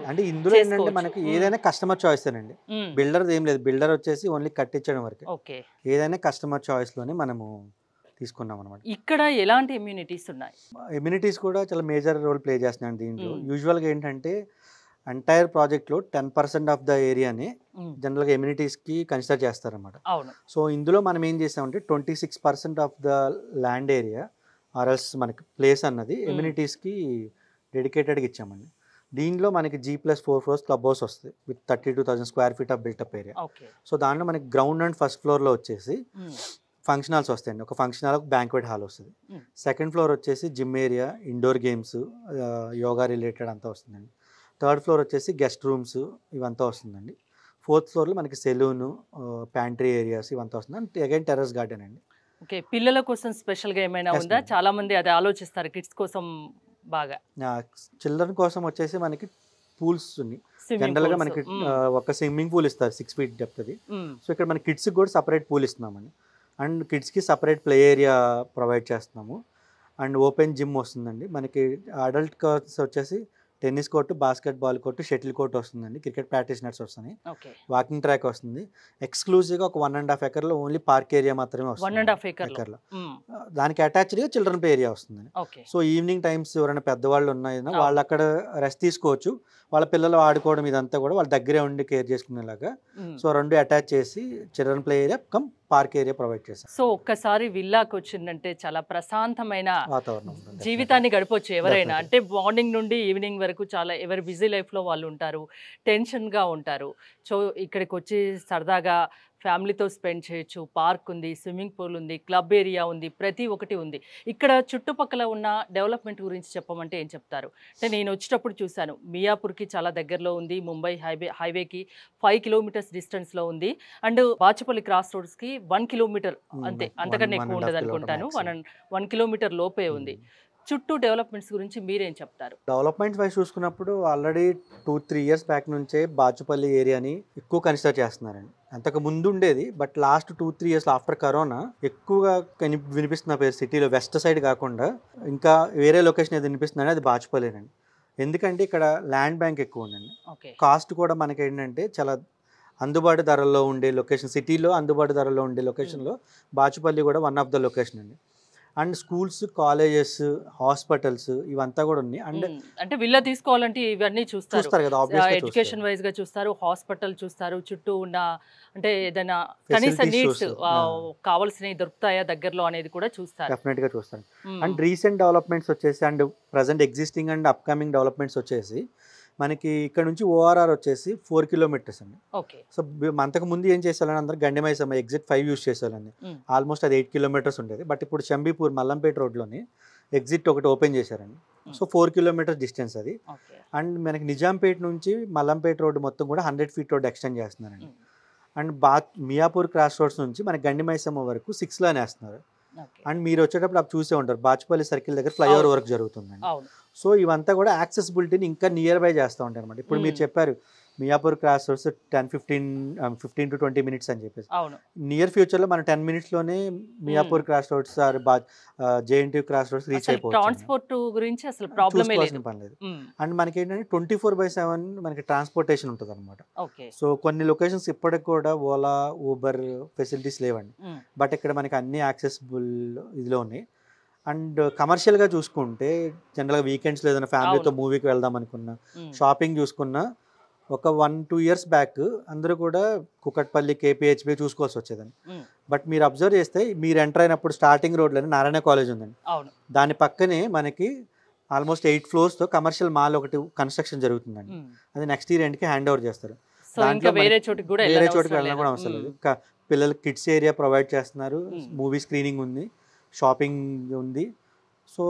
అంటే ఇందులో ఏంటంటే మనకి ఏదైనా కస్టమర్ చాయిస్ అండి. బిల్డర్ ఏం లేదు, బిల్డర్ వచ్చేసి ఓన్లీ కట్టించడం వరకు. ఓకే. ఏదైనా కస్టమర్ చాయిస్ లోనే మనము తీసుకున్నాం అనమాట. ఇక్కడ ఎలాంటి ఇమ్యూనిటీస్ ఉన్నాయి? ఇమ్యూనిటీస్ కూడా చాలా మేజర్ రోల్ ప్లే చేస్తున్నాయి దీంట్లో. యూజువల్గా ఏంటంటే ఎంటైర్ ప్రాజెక్ట్లో 10% ఆఫ్ ద ఏరియాని జనరల్గా ఎమ్యూనిటీస్కి కన్సిడర్ చేస్తారన్నమాట. సో ఇందులో మనం ఏం చేసామంటే 26% ఆఫ్ ద ల్యాండ్ ఏరియా ఆర్ఎల్స్ మనకి ప్లేస్ అన్నది ఎమ్యూనిటీస్కి డెడికేటెడ్గా ఇచ్చామండి. దీనిలో మనకి G+4 ఫ్లోర్స్ క్లబ్ హౌస్ వస్తుంది with 32,000 square feet of built-up area. So దాంట్లో మనకి గ్రౌండ్ అండ్ ఫస్ట్ ఫ్లోర్లో వచ్చేసి ఫంక్షన్ హాల్స్ వస్తాయండి. ఒక ఫంక్షన్ హాల్, ఒక బ్యాంక్వెట్ హాల్ వస్తుంది. సెకండ్ ఫ్లోర్ వచ్చేసి gym area, indoor games, yoga related అంతా వస్తుందండి. థర్డ్ ఫ్లోర్ వచ్చేసి గెస్ట్ రూమ్స్ ఇవంతా వస్తుందండి. ఫోర్త్ ఫ్లోర్లో మనకి సెలూను, ప్యాంట్రీ ఏరియాస్ ఇవంతా వస్తుంది. అండ్ అగైన్ టెర్రస్ గార్డెన్ అండి. ఓకే. పిల్లల కోసం స్పెషల్గా ఏమైనా ఉందా? చాలా మంది అది ఆలోచిస్తారు కిడ్స్ కోసం బాగా. చిల్డ్రన్ కోసం వచ్చేసి మనకి పూల్స్ ఉన్నాయి. జనరల్గా మనకి ఒక స్విమ్మింగ్ పూల్ ఇస్తారు 6 feet డెప్త్ అది. సో ఇక్కడ మన కిడ్స్కి కూడా సపరేట్ పూల్ ఇస్తున్నామండి. అండ్ కిడ్స్కి సపరేట్ ప్లే ఏరియా ప్రొవైడ్ చేస్తున్నాము. అండ్ ఓపెన్ జిమ్ వస్తుందండి. మనకి అడల్ట్ కోర్స్ వచ్చేసి tennis court, basketball court, shuttle court వస్తుందండి. క్రికెట్ ప్రాక్టీషనర్స్ వస్తున్నాయి. వాకింగ్ ట్రాక్ వస్తుంది. ఎక్స్క్లూజివ్గా ఒక 1.5 acre ఓన్లీ పార్క్ ఏరియా మాత్రమే వస్తుంది. 1.5 acre దానికి అటాచ్డ్గా చిల్డ్రన్ ప్లే ఏరియా వస్తుందండి. సో ఈవినింగ్ టైమ్స్ ఎవరైనా పెద్దవాళ్ళు ఉన్నాయన్నా వాళ్ళు అక్కడ రెస్ట్ తీసుకోవచ్చు. వాళ్ళ పిల్లలు ఆడుకోవడం ఇదంతా కూడా వాళ్ళ దగ్గరే ఉండి కేర్ చేసుకునేలాగా. సో రెండు అటాచ్ చేసి children play area come park area provide చేశాం. సో ఒక్కసారి విల్లాకి వచ్చిందంటే చాలా ప్రశాంతమైన వాతావరణం జీవితాన్ని గడపొచ్చు ఎవరైనా. అంటే మార్నింగ్ నుండి ఈవినింగ్ వరకు చాలా ఎవరి బిజీ లైఫ్లో వాళ్ళు ఉంటారు, టెన్షన్గా ఉంటారు. సో ఇక్కడికి వచ్చి సరదాగా ఫ్యామిలీతో స్పెండ్ చేయొచ్చు. పార్క్ ఉంది, స్విమ్మింగ్ పూల్ ఉంది, క్లబ్ ఏరియా ఉంది, ప్రతి ఒక్కటి ఉంది. ఇక్కడ చుట్టుపక్కల ఉన్న డెవలప్మెంట్ గురించి చెప్పమంటే ఏం చెప్తారు? అంటే నేను వచ్చేటప్పుడు చూశాను, మియాపూర్కి చాలా దగ్గరలో ఉంది, ముంబై హైవేకి 5 కిలోమీటర్స్ డిస్టెన్స్లో ఉంది, అండ్ బాచుపల్లి క్రాస్ రోడ్స్కి 1 కిలోమీటర్ అంతే, అంతకన్నా ఎక్కువ ఉండదు అనుకుంటాను. 1 కిలోమీటర్ లోపే ఉంది. చుట్టూ డెవలప్మెంట్స్ గురించి మీరేం చెప్తారు? డెవలప్మెంట్స్ వైజ్ చూసుకున్నప్పుడు ఆల్రెడీ 2-3 ఇయర్స్ బ్యాక్ నుంచే బాచుపల్లి ఏరియాని ఎక్కువ కన్సిడర్ చేస్తున్నారండి. అంతకు ముందు ఉండేది, but last 2-3 years after corona ఎక్కువగా వినిపిస్తున్న పేరు సిటీలో వెస్ట్ సైడ్ కాకుండా ఇంకా వేరే లొకేషన్ ఏది వినిపిస్తుందని అది బాచుపల్లినండి. ఎందుకంటే ఇక్కడ ల్యాండ్ బ్యాంక్ ఎక్కువ ఉందండి. కాస్ట్ కూడా మనకి ఏంటంటే చాలా అందుబాటు ధరల్లో ఉండే లొకేషన్, సిటీలో అందుబాటు ధరల్లో ఉండే లొకేషన్లో బాచుపల్లి కూడా వన్ ఆఫ్ ద లొకేషన్ అండి. అండ్ స్కూల్స్, కాలేజెస్, హాస్పిటల్స్ ఇవంతా కూడా ఉన్నాయి. అండ్ అంటే విల్లా తీసుకోవాలంటే ఇవన్నీ చూస్తారు కదా, ఎడ్యుకేషన్ వైజ్ గా చూస్తారు, హాస్పిటల్ చూస్తారు, చుట్టూ ఉన్న అంటే ఏదైనా కనీస నీడ్స్ కావాల్సినవి దొరుకుతాయా దగ్గరలో అనేది కూడా చూస్తారు. డెఫినెట్ గా చూస్తారు. అండ్ రీసెంట్ డెవలప్మెంట్స్ వచ్చేసి and present existing and upcoming developments వచ్చేసి మనకి ఇక్కడ నుంచి ORR వచ్చేసి 4 కిలోమీటర్స్ అండి. సో అంతకు ముందు ఏం చేసేవాళ్ళని అందరూ గండిమైసమ్మ ఎగ్జిట్ 5 యూస్ చేసేవాళ్ళండి. ఆల్మోస్ట్ అది 8 కిలోమీటర్స్ ఉండేది. బట్ ఇప్పుడు చంబీపూర్ మల్లంపేట రోడ్లోని ఎగ్జిట్ ఒకటి ఓపెన్ చేశారండి. సో 4 కిలోమీటర్స్ డిస్టెన్స్ అది. అండ్ మనకి నిజాంపేట నుంచి మల్లంపేట రోడ్డు మొత్తం కూడా 100 ఫీట్ రోడ్ ఎక్స్టెండ్ చేస్తున్నారండి. అండ్ మియాపూర్ క్రాస్ రోడ్స్ నుంచి మనకి గండిమైసమ్మ వరకు 6 లాన్ వేస్తున్నారు. అండ్ మీరు వచ్చేటప్పుడు అప్పుడు చూసే ఉంటారు, బాచుపల్లి సర్కిల్ దగ్గర ఫ్లైఓవర్ వర్క్ జరుగుతుందండి. సో ఇవంతా కూడా యాక్సెసిబిలిటీని ఇంకా నియర్ బై చేస్తూ ఉంటారు అనమాట. ఇప్పుడు మీరు చెప్పారు Miyapur cross roads 15 to 20 minutes అని చెప్పేసి. నియర్ ఫ్యూచర్లో మన 10 మినిట్స్లోనే Miyapur cross roads or JNT cross roads reach అయిపోవచ్చు. ట్రాన్స్పోర్ట్ గురించి అసలు ప్రాబ్లమే లేదు. అండ్ మనకి ఏంటంటే 24/7 మనకి ట్రాన్స్పోర్టేషన్ ఉంటుంది అనమాట. సో కొన్ని లొకేషన్స్ ఇప్పటికి కూడా ఓలా, ఊబర్ ఫెసిలిటీస్ లేవండి. బట్ ఇక్కడ మనకి అన్ని యాక్సెసిబుల్ ఇదిలో ఉన్నాయి. అండ్ కమర్షియల్గా చూసుకుంటే జనరల్గా వీకెండ్స్లో ఏదైనా ఫ్యామిలీతో మూవీకి వెళ్దాం అనుకున్నా, షాపింగ్ చూసుకున్నా ఒక 1-2 ఇయర్స్ బ్యాక్ అందరూ కూడా కుకట్పల్లి, KPHB చూసుకోవాల్సి వచ్చేదండి. బట్ మీరు అబ్జర్వ్ చేస్తే మీరు ఎంటర్ అయినప్పుడు స్టార్టింగ్ రోడ్లోనే నారాయణ కాలేజ్ ఉందండి. దాని పక్కనే మనకి ఆల్మోస్ట్ 8 ఫ్లోర్స్తో కమర్షియల్ మాల్ ఒకటి కన్స్ట్రక్షన్ జరుగుతుందండి. అది నెక్స్ట్ ఇయర్ ఎండ్కి హ్యాండ్ ఓవర్ చేస్తారు. వేరే చోటికి వెళ్ళినా కూడా అవసరం లేదు. పిల్లలకి కిడ్స్ ఏరియా ప్రొవైడ్ చేస్తున్నారు, మూవీ స్క్రీనింగ్ ఉంది, షాపింగ్ ఉంది. సో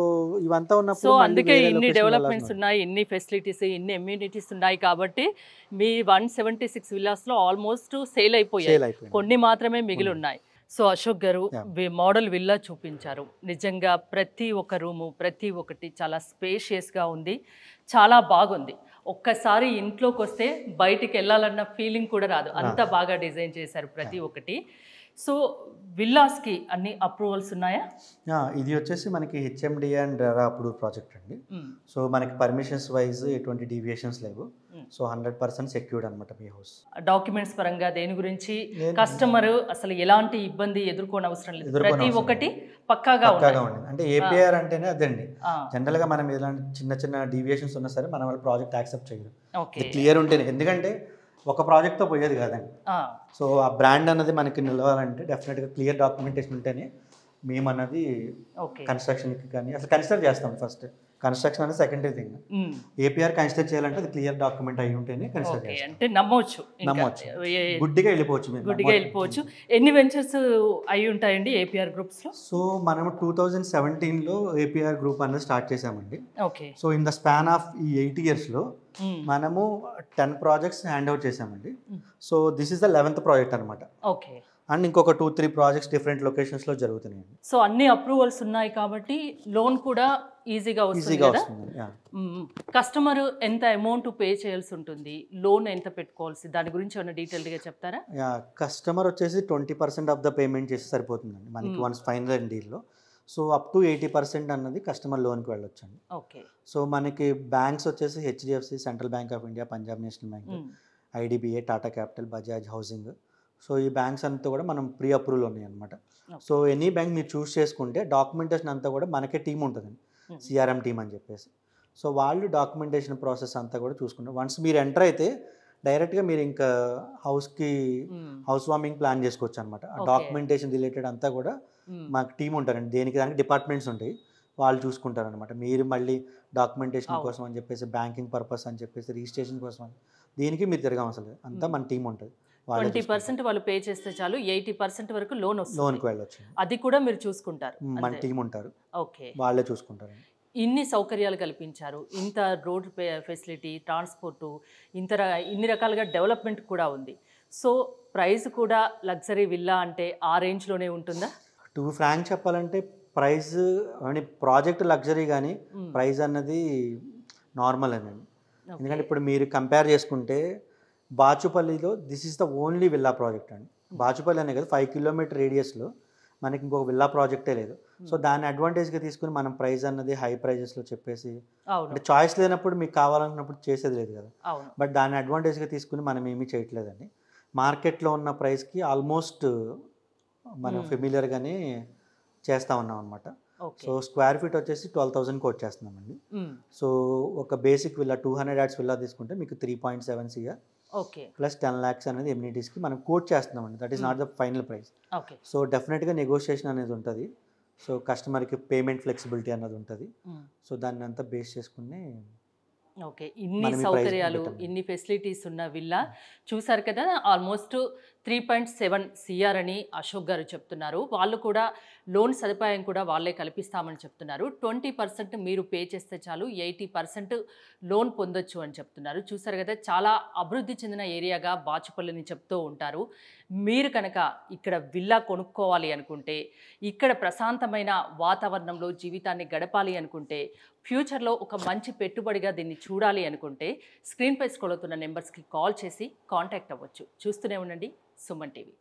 ఇవంతా ఉన్నప్పుడు సో అందుకే ఇన్ని డెవలప్మెంట్స్ ఉన్నాయి, ఇన్ని ఫెసిలిటీస్, ఇన్ని అమ్యూనిటీస్ ఉన్నాయి కాబట్టి మీ 176 విల్లాస్లో ఆల్మోస్ట్ సేల్ అయిపోయాయి, కొన్ని మాత్రమే మిగిలి ఉన్నాయి. So Ashok garu model villa చూపించారు. నిజంగా ప్రతి ఒక్క రూము, ప్రతి ఒక్కటి చాలా స్పేషియస్గా ఉంది, చాలా బాగుంది. ఒక్కసారి ఇంట్లోకి వస్తే బయటికి వెళ్ళాలన్న ఫీలింగ్ కూడా రాదు, అంత బాగా డిజైన్ చేశారు ప్రతి ఒక్కటి. సో విల్లాస్కి అన్ని అప్రూవల్స్ ఉన్నాయా? ఇది వచ్చేసి మనకి HMD and RERA approve project అండి. సో మనకి పర్మిషన్స్ వైజ్ ఎటువంటి డీవియేషన్స్ లేవు. సో 100% సెక్యూర్డ్ అనమాట మీ హౌస్. డాక్యుమెంట్స్ పరంగా దేని గురించి కస్టమర్ అసలు ఎలాంటి ఇబ్బంది ఎదుర్కోని అవసరం లేదు, ప్రతి ఒక్కటి పక్కాగా ఉంది. అంటే APR అంటేనే అదండి. జనరల్గా మనం ఎలాంటి చిన్న చిన్న డీవియేషన్స్ ఉన్నా సరే మన వాళ్ళు ప్రాజెక్ట్ యాక్సెప్ట్ చేయరు, క్లియర్ ఉంటేనే. ఎందుకంటే ఒక ప్రాజెక్ట్తో పోయేది కాదండి. సో ఆ బ్రాండ్ అన్నది మనకి నిలవాలంటే డెఫినెట్గా క్లియర్ డాక్యుమెంటేషన్ ఉంటేనే మేము అన్నది కన్స్ట్రక్షన్కి కానీ అసలు కన్సిడర్ చేస్తాం. ఫస్ట్ కన్స్ట్రక్షన్ అనేది సెకండరీ థింగ్. APR కన్సిడర్ చేయాలంటే అది క్లియర్ డాక్యుమెంట్ అయి ఉంటేనే కన్సిడర్ చేస్తాం. అంటే నమ్మవచ్చు, గుడ్డిగా వెళ్ళిపోవచ్చు. ఎన్ని వెంచర్స్ అయి ఉంటాయండి APR గ్రూప్స్లో? సో మనం 2017లో APR గ్రూప్ అనేది స్టార్ట్ చేసామండి. So in the span of ఈ 8 ఇయర్స్లో మనము 10 ప్రాజెక్ట్స్ హ్యాండ్ ఓవర్ చేసామండి. So this is the 11th project అనమాట. అండ్ ఇంకొక 2-3 ప్రాజెక్ట్స్ డిఫరెంట్ లొకేషన్స్లో జరుగుతున్నాయి. సో అన్ని అప్రూవల్స్ ఉన్నాయి కాబట్టి లోన్ కూడా ఈజీగా వస్తుంది. కస్టమర్ ఎంత అమౌంట్ పే చేయాల్సి ఉంటుంది, లోన్ ఎంత పెట్టుకోవాల్సి, దాని గురించి ఏమైనా డీటెయిల్గా చెప్తారా? కస్టమర్ వచ్చేసి 20% ఆఫ్ ద పేమెంట్ చేసి సరిపోతుందండి మనకి వన్స్ ఫైనల్ డీల్లో. సో అప్ టు 80% అన్నది కస్టమర్ లోన్కి వెళ్ళొచ్చండి. సో మనకి బ్యాంక్స్ వచ్చేసి HDFC, central bank of India, Punjab national bank, IDBI, Tata capital, Bajaj housing. So ఈ బ్యాంక్స్ అంతా కూడా మనం ప్రీ అప్రూవల్ ఉన్నాయి అనమాట. సో ఎనీ బ్యాంక్ మీరు చూస్ చేసుకుంటే డాక్యుమెంటేషన్ అంతా కూడా మనకే టీం ఉంటుందండి, CRM టీమ్ అని చెప్పేసి. సో వాళ్ళు డాక్యుమెంటేషన్ ప్రాసెస్ అంతా కూడా చూసుకుంటారు. వన్స్ మీరు ఎంటర్ అయితే డైరెక్ట్గా మీరు ఇంకా హౌస్కి మ్మ్. హౌస్ వార్మింగ్ ప్లాన్ చేసుకోవచ్చు అనమాట. Okay. డాక్యుమెంటేషన్ రిలేటెడ్ అంతా కూడా మ్మ్. మాకు టీం ఉంటారండి. దేనికి దానికి డిపార్ట్మెంట్స్ ఉంటాయి, వాళ్ళు చూసుకుంటారనమాట. మీరు మళ్ళీ డాక్యుమెంటేషన్ అవును. కోసం అని చెప్పేసి, బ్యాంకింగ్ పర్పస్ అని చెప్పేసి, రిజిస్ట్రేషన్ కోసం అని, దీనికి మీరు తిరగం అసలు. అంతా మన టీం ఉంటుంది. 20% వాళ్ళు పే చేస్తే చాలు 80% వరకు లోన్ వస్తుంది. లోన్కి వెళ్ళొచ్చు. అది కూడా మీరు చూసుకుంటారు. మన అంతే. టీం ఉంటారు, ఓకే. వాళ్ళే చూసుకుంటారండి. ఇన్ని సౌకర్యాలు కల్పించారు, ఇంత రోడ్ ఫెసిలిటీ, ట్రాన్స్పోర్టు, ఇన్ని రకాలుగా డెవలప్మెంట్ కూడా ఉంది. సో ప్రైస్ కూడా లగ్జరీ విల్లా అంటే ఆ రేంజ్లోనే ఉంటుందా? టు ఫ్రాంక్ చెప్పాలంటే ప్రైస్ అని ప్రాజెక్ట్ లగ్జరీ, కానీ ప్రైస్ అన్నది నార్మల్ అనండి. ఎందుకంటే ఇప్పుడు మీరు కంపేర్ చేసుకుంటే బాచుపల్లిలో this is the only villa project అండి. బాచుపల్లి అనే కదా 5 కిలోమీటర్ రేడియస్లో మనకి ఇంకొక విల్లా ప్రాజెక్టే లేదు. సో దాన్ని అడ్వాంటేజ్గా తీసుకుని మనం ప్రైస్ అన్నది హై ప్రైజెస్లో చెప్పేసి, అంటే చాయిస్ లేనప్పుడు మీకు కావాలనుకున్నప్పుడు చేసేది లేదు కదా. బట్ దాన్ని అడ్వాంటేజ్గా తీసుకుని మనం ఏమీ చేయట్లేదండి. మార్కెట్లో ఉన్న ప్రైస్కి ఆల్మోస్ట్ మనం ఫెమిలియర్గానే చేస్తూ ఉన్నాం అనమాట. సో స్క్వేర్ ఫీట్ వచ్చేసి 12,000కి వచ్చేస్తున్నామండి. సో ఒక బేసిక్ విల్లా 200 యాడ్స్ విల్లా తీసుకుంటే మీకు 3.7 CR ప్లస్ 10 lakhs అనేది ఎమ్యూనిటీస్కి మనం కోట్ చేస్తున్నామండి. That is not the final price. So డెఫినెట్గా నెగోషియేషన్ అనేది ఉంటుంది. సో కస్టమర్కి పేమెంట్ ఫ్లెక్సిబిలిటీ అన్నది ఉంటుంది. సో దాన్ని అంతా బేస్ చేసుకుని ఓకే. ఇన్ని సౌకర్యాలు, ఇన్ని ఫెసిలిటీస్ ఉన్న విల్లా చూసారు కదా. ఆల్మోస్ట్ 3.7 CR అని అశోక్ గారు చెప్తున్నారు. వాళ్ళు కూడా లోన్ సదుపాయం కూడా వాళ్ళే కల్పిస్తామని చెప్తున్నారు. 20% మీరు పే చేస్తే చాలు 80% లోన్ పొందొచ్చు అని చెప్తున్నారు. చూసారు కదా, చాలా అభివృద్ధి చెందిన ఏరియాగా బాచుపల్లిని చెప్తూ ఉంటారు. మీరు కనుక ఇక్కడ విల్లా కొనుక్కోవాలి అనుకుంటే, ఇక్కడ ప్రశాంతమైన వాతావరణంలో జీవితాన్ని గడపాలి అనుకుంటే, ఫ్యూచర్లో ఒక మంచి పెట్టుబడిగా దీన్ని చూడాలి అనుకుంటే స్క్రీన్పై స్క్రోల్ అవుతున్న నెంబర్స్కి కాల్ చేసి కాంటాక్ట్ అవ్వచ్చు. చూస్తూనే ఉండండి సుమన్ టీవీ.